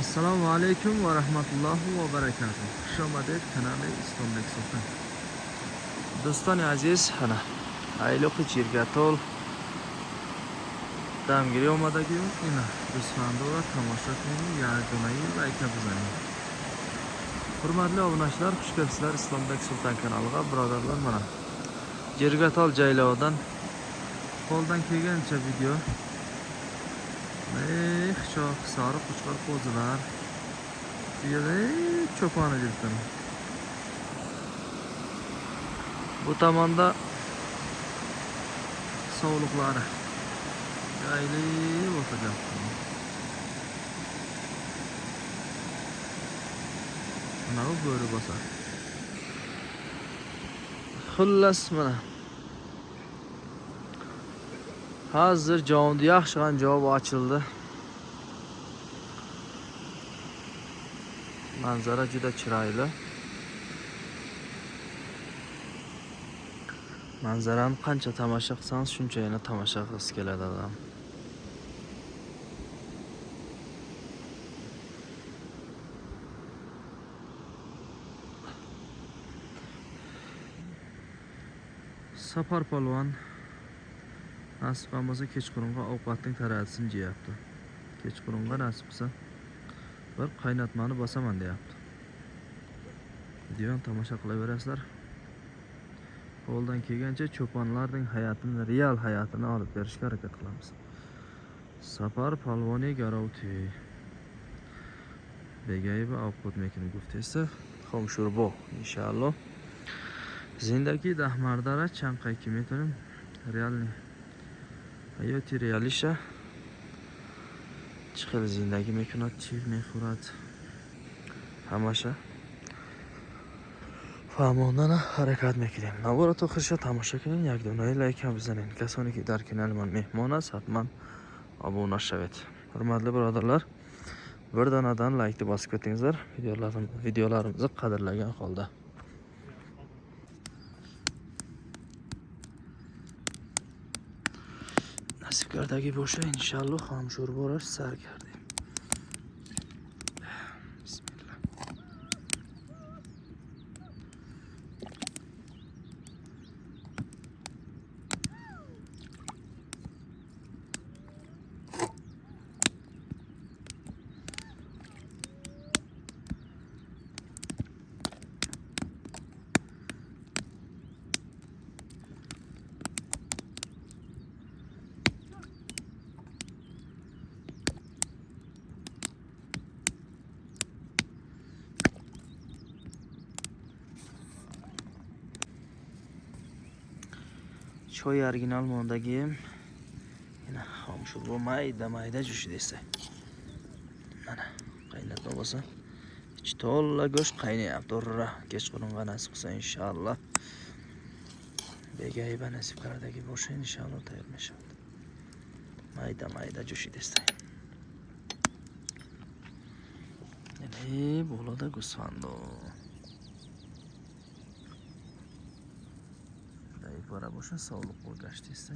Assalomu alaykum va rahmatullohi va barakatuh. Xush omaded kanali Islombek Sulton. Do'stoni aziz, ana ayliq jirgatol damgiri omadagi ina do'stlarni va tomosha qiling, yagona like bizaning. Hurmatli obunachilar, xush kelibsizlar Islombek Sulton kanaliga. Birodarlar, mana jirgatol jaylovdan qo'ldan kelgancha video. Çok sarı kuçlar kozular. Çopanı cidden. Bu tamamda soğulukları. Yaylı olacak. Buna böyle basar. Xullas mana. Hazır javonda yaxshi javob ochildi. Manzara juda chiroyli. Manzarani qancha tomosha qilsangiz shuncha yana tomosha qilasiz keladi odam. Sapar polvon nasib bo'lmasa kechqurunga ovqatning taratsin deyapti. Kechqurunga nasib bo'lsa bir qaynatmani bosaman deyapti. Videoni tomosha qilaverasizlar. Qo'ldan kelgancha cho'ponlarning hayotini, real hayotini olib berishga harakat qilamiz. Sapar polvoni garovti. Begayba ovqat mekin guftesi xomshurbo inshaalloh. Zindagi dahmardara chanqay kimetrim realni. Hayoti realisha. Chiqil zindagi mekunat chiv mefurат. Hamasha Famondan harakat mekirim. Navara to'xircha tomosha qiling, yagdonai like bizaning. Kasoniki dar kanalman mehmona satman obuna shavet. Hurmatli birodarlar, bir danadan like bosib ketingizlar. Videolarimizni qadrlagan holda. Nasiblardagi bo'sha inshaalloh xomshur bo'lar sarkardi. Choy original mondagi yana xomshur bu mayda jushi desa. Mana qaynatma bo'lsa, ich to'la go'sht qaynayapti. To'g'ri, kechqurunga nasib qilsa inshaalloh. Begayba nasiblardagi bo'sha inshaalloh tayyorlashadi. Mayda jushi desa. Bo'ladi gusando. Para boşa sağlık bo'lgashdiysa.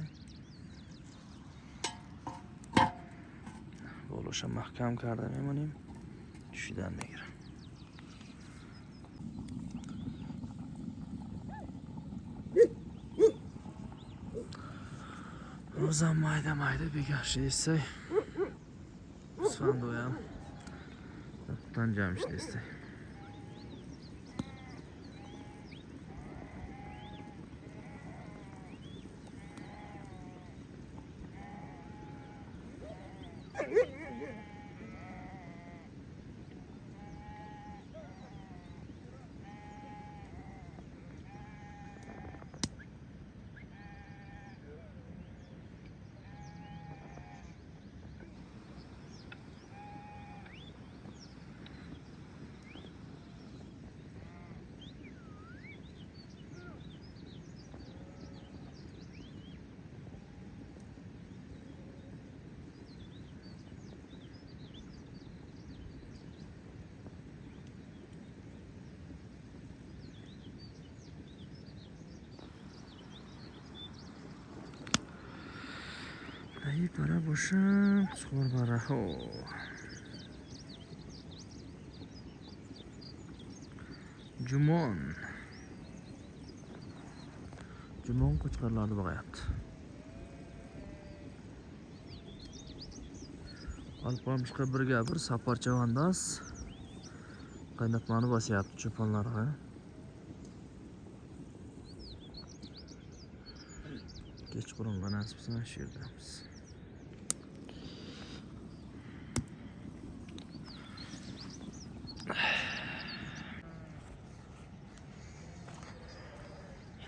Bo'losha mahkam kardam emanim. Tushidan megir. O'zam mayda begashdiysa. Svandu ham. Tan jamshdiysa. Para boşa, skor baraho. Jumon. Jumon qo'chqorlarni boqyapti. Alpamishqa birga bir sapar chavandoz qaynatmani bosyapti cho'ponlarga. Kechqurunga nasib etsa shu yerdamiz.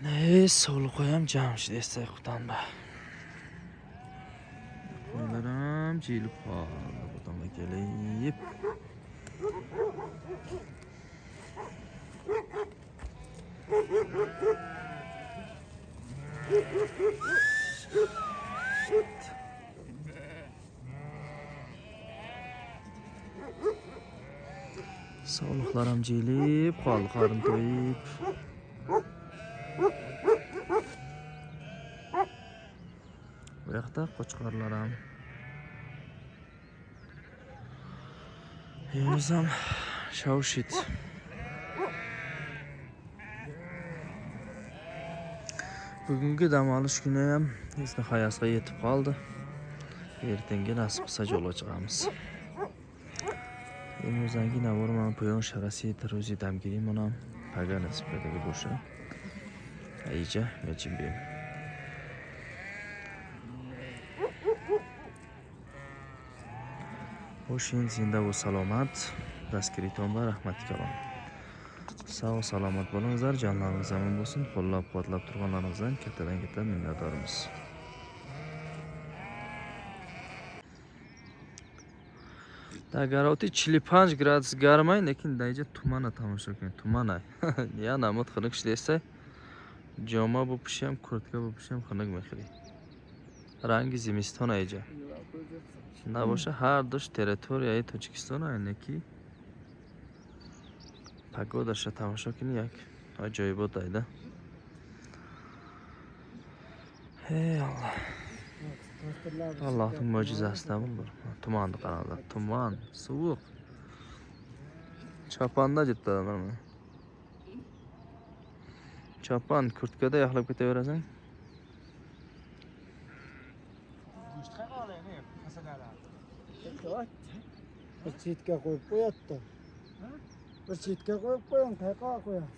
Ne solu koyam Jamshid esay qutanba. Qo'ylarim jilib qoldi. Butonga kelib. Sog'liqlarim jilib qoldi, qarim to'yib. Bu yoqda qo'chqorlarim. O'zim shavshit. Bugungi dam olish kuni ham hech nihoyasiga yetib qoldi. Ertangi nasib qilsa yo'lga chiqamiz. O'zingizga borman poyon sharasi ro'zi damgirim onam paga nisbatiga bo'sha. Ayja yechim ber. Ho'shin zinda va salomat. Daskiritomba rahmatga olun. Sağ salomat bo'lingizlar, jonlaringiz omon bo'lsin. Qo'llab-quvvatlab turganlaringizdan kattadan minnatdormiz. Garovti 5 gradus garmay, lekin dayja tumana tomosha qiling. Tumana. Ya namot qilib ishlasa, joma bo'pish ham, kurtka bo'pish ham xunuk mehri. Rangi zimiston ayja. Shunda bo'lsa har dush territoriyayi Tojikiston ayniki. Pagoda sha tomosha qiling yak. Ajoyib o'taydi. Hey Allah. Allohning mo'jizasidan bo'ldi. Tumanni qaranglar. Tuman, sovuq. Chopanda jitdaman. Chopan kurtkada yaxlab ketaverasan. Bir chetga qo'yib qo'yapti. Bir chetga qo'yib qo'ying, qayqa qo'yasiz.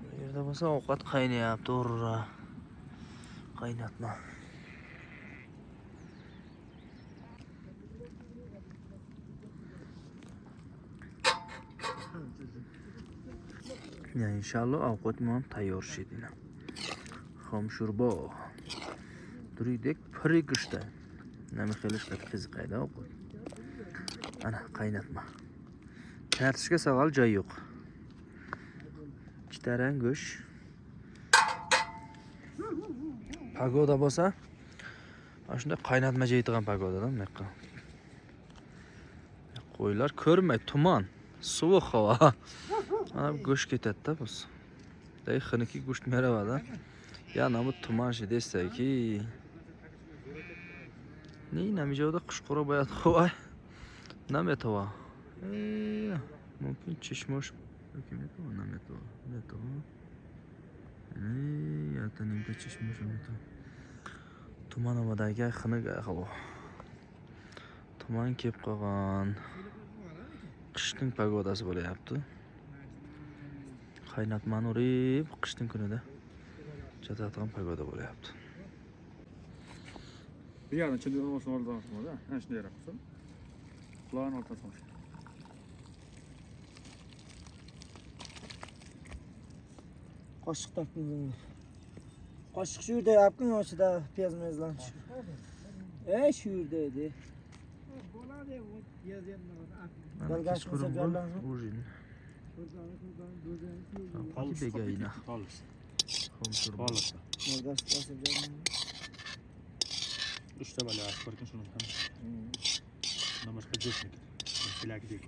Bu yerda bo'lsa ovqat qaynayapti, urra. Qaynatma. Ya inshaalloh ovqatim ham tayyor shedina. Xom shurbo. Duridek pirigishda. Nima qilishga qiziqaydi ovqat. Ana qaynatma. Tartishga savol joy yo'q. Chitaran go'sht. Pagoda bo'lsa, shunda qaynatma jeydigan pagodadan meqqa. Qo'ylar ko'rmay, tuman, sovuq havo. Ana go'sht ketadi-da biz. Day xiniki go'sht meravada. Ya namu tuman shi desaki. Ni namijoda qushqora bayat qo'y. Nametova. Mumkin chishmosh. Kim etova, nametova. Metova. Ya tanimda chishmosh metova. Tuman havadagi xiniga havo. Tuman kelib qolgan. Qishning pagodasi bo'layapti. Qaynatmani urib, qishning kunida chatadigan pagoda bo'layapti. Bir yerden içinde olsun orada olsun orada. Ha şimdi yere kusur. Kulağın ortasına. Qoshiq topdingiz. Qoshiq shu yerda yapqin, ochida piyoz mezlan shu. Shu yerda edi. Bo'ladi, piyoz ham. Galgash qilsa joylansin. Ujin. Qoldi begayna. Kalış. Xomshur. Kalış. Galgash qilsa joylansin. Üçte böyle açık şunu. Namazka geçmek. Silahı değil.